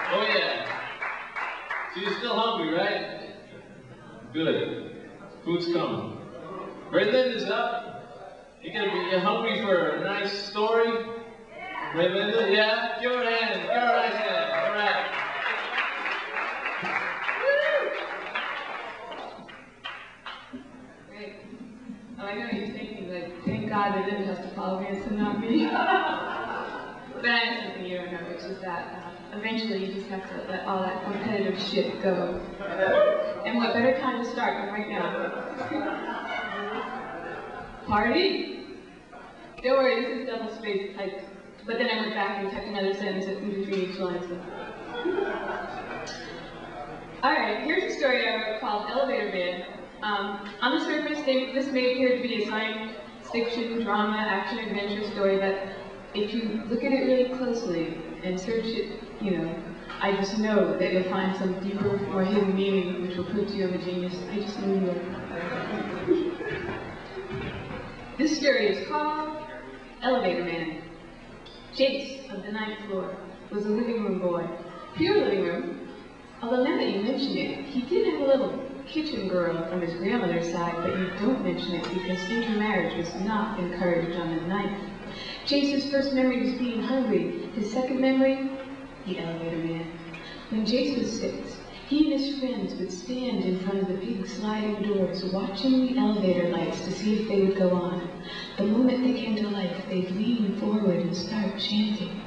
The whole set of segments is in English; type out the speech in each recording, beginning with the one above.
Oh yeah. So you're still hungry, right? Good. Food's coming. Raelinda's up. You're hungry for a nice story? Raelinda, yeah? Give her a hand. Give her a nice hand. All right. Great. Oh, I know what you're thinking. Like, thank God Raelinda has to follow me and not me. But I have something you don't know, which is that eventually you just have to let all that competitive shit go. And what better time to start than right now? Party? Don't worry, this is double-spaced type. But then I went back and typed another sentence in between each line. So. Alright, here's a story I wrote called Elevator Man. On the surface, this may appear to be a science fiction, drama, action, adventure story, but if you look at it really closely and search it, I just know that you'll find some deeper, more hidden meaning which will prove to you I'm a genius. I just know you will. This story is called Elevator Man. Jace, of the 9th floor, was a living room boy. Pure living room. Although now that you mention it, he did have a little kitchen girl from his grandmother's side, but you don't mention it because intermarriage was not encouraged on the 9th. Jace's first memory was being hungry. His second memory, the elevator man. When Jace was 6, he and his friends would stand in front of the big sliding doors, watching the elevator lights to see if they would go on. The moment they came to life, they'd lean forward and start chanting.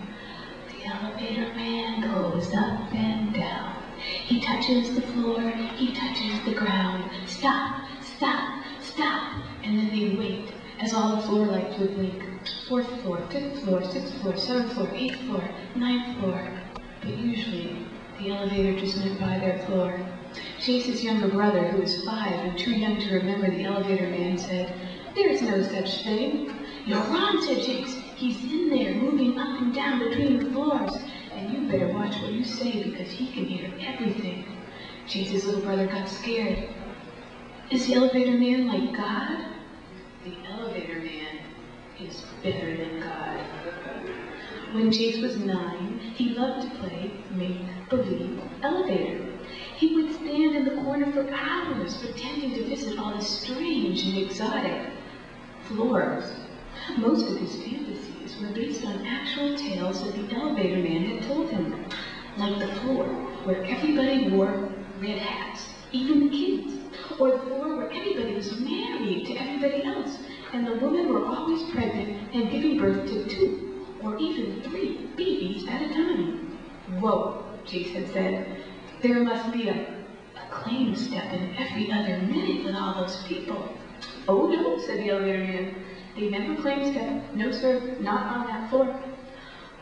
The elevator man goes up and down. He touches the floor, he touches the ground. Stop, stop, stop. And then they'd wait as all the floor lights would blink. 4th floor, 5th floor, 6th floor, 7th floor, 8th floor, 9th floor. But usually, the elevator just went by their floor. Jace's younger brother, who was 5 and too young to remember the elevator man, said, "There's no such thing." "You're wrong," said Jace. "He's in there, moving up and down between the floors. And you better watch what you say because he can hear everything." Jace's little brother got scared. Is the elevator man like God? The elevator man is better than God. When Jace was 9, he loved to play make-believe elevator. He would stand in the corner for hours pretending to visit all the strange and exotic floors. Most of his fantasies were based on actual tales that the elevator man had told him, like the floor where everybody wore red hats, even the kids, or the floor where everybody was married to everybody else, and the women were always pregnant and giving birth to 2 or even 3 babies at a time. "Whoa," Jace had said, "there must be a claim step in every other minute with all those people." "Oh no," said the elevator man. "They never claim step. No sir, not on that floor."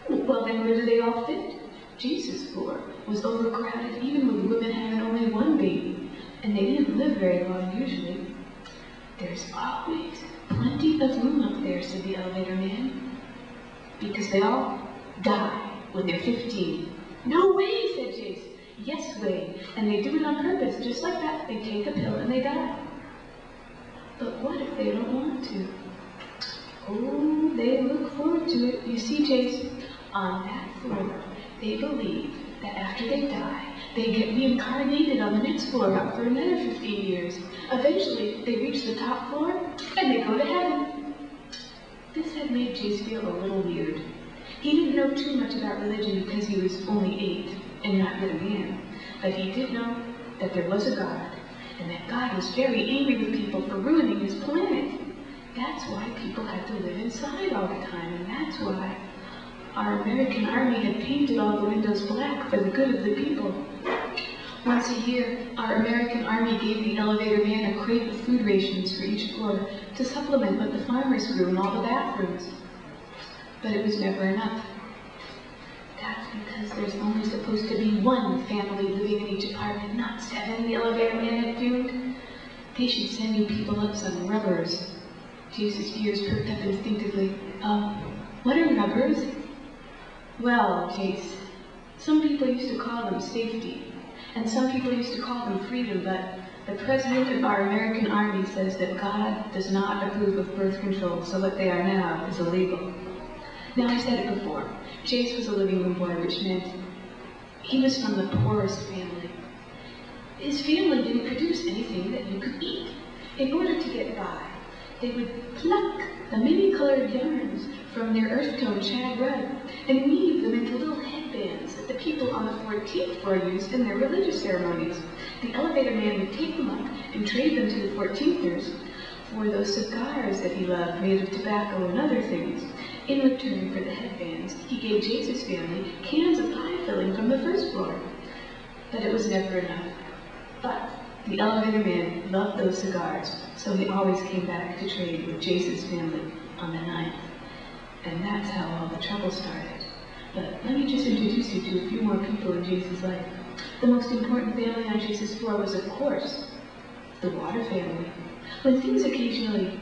"Well then where do they all fit?" Jace's floor was overcrowded even with women having only 1 baby, and they didn't live very long usually. "There's always plenty of room up there," said the elevator man. "Because they all die when they're 15. "No way," said Jace. "Yes way, and they do it on purpose, just like that. They take a pill and they die." "But what if they don't want to?" "Oh, they look forward to it. You see, Jace, on that floor, they believe that after they die, they get reincarnated on the next floor up for another 15 years. Eventually, they reach the top floor, and they go to heaven." This had made Jace feel a little weird. He didn't know too much about religion because he was only 8 and not yet a man, but he did know that there was a God, and that God was very angry with people for ruining his planet. That's why people had to live inside all the time, and that's why our American Army had painted all the windows black for the good of the people. Once a year, our American Army gave the elevator man a crate of food rations for each floor to supplement what the farmers grew in all the bathrooms. But it was never enough. That's because there's only supposed to be 1 family living in each apartment, not 7, the elevator man had fumed. "They should send you people up some rubbers." Jace's ears perked up instinctively. What are rubbers?" "Well, Jace, some people used to call them safety, and some people used to call them freedom, but the president of our American Army says that God does not approve of birth control, so what they are now is illegal." Now, I said it before. Jace was a living room boy, which meant He was from the poorest family. His family didn't produce anything that you could eat. In order to get by, they would pluck the many-colored yarns from their earth-tone shag rug and weave them into little headbands that the people on the 14th floor used in their religious ceremonies. The elevator man would take them up and trade them to the 14thers for those cigars that he loved, made of tobacco and other things. In return for the headbands, he gave Jace's family cans of pie filling from the first floor. But it was never enough. But the elevator man loved those cigars, so he always came back to trade with Jace's family on the 9th. And that's how all the trouble started. But let me just introduce you to a few more people in Jace's life. The most important family on Jace's floor was, of course, the Water family. When things occasionally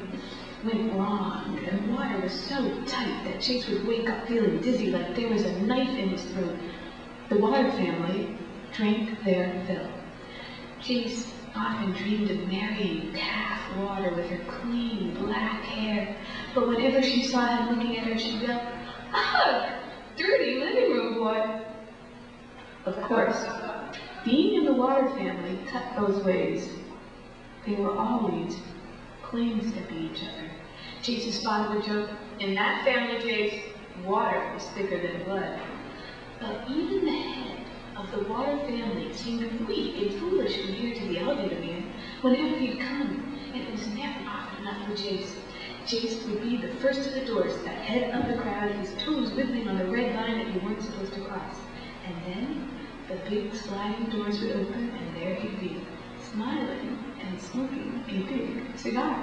went wrong and water was so tight that Jace would wake up feeling dizzy like there was a knife in his throat, the Water family drank their fill. Jace often dreamed of marrying Calf Water with her clean black hair, but whenever she saw him looking at her, she'd yell, "Ugh, dirty living room boy." Of course, being in the Water family cut both ways. They were always claim-stepping each other. Jace's father would joke, "In that family, Jace, water is thicker than blood." But even the head of the Water family seemed weak and foolish compared to the elevator man whenever he'd come, and it was never often enough for Jace. Jace would be the first to the doors, the head of the crowd, his toes wiggling on the red line that you weren't supposed to cross. And then the big sliding doors would open, and there he'd be, smiling and smoking a big cigar.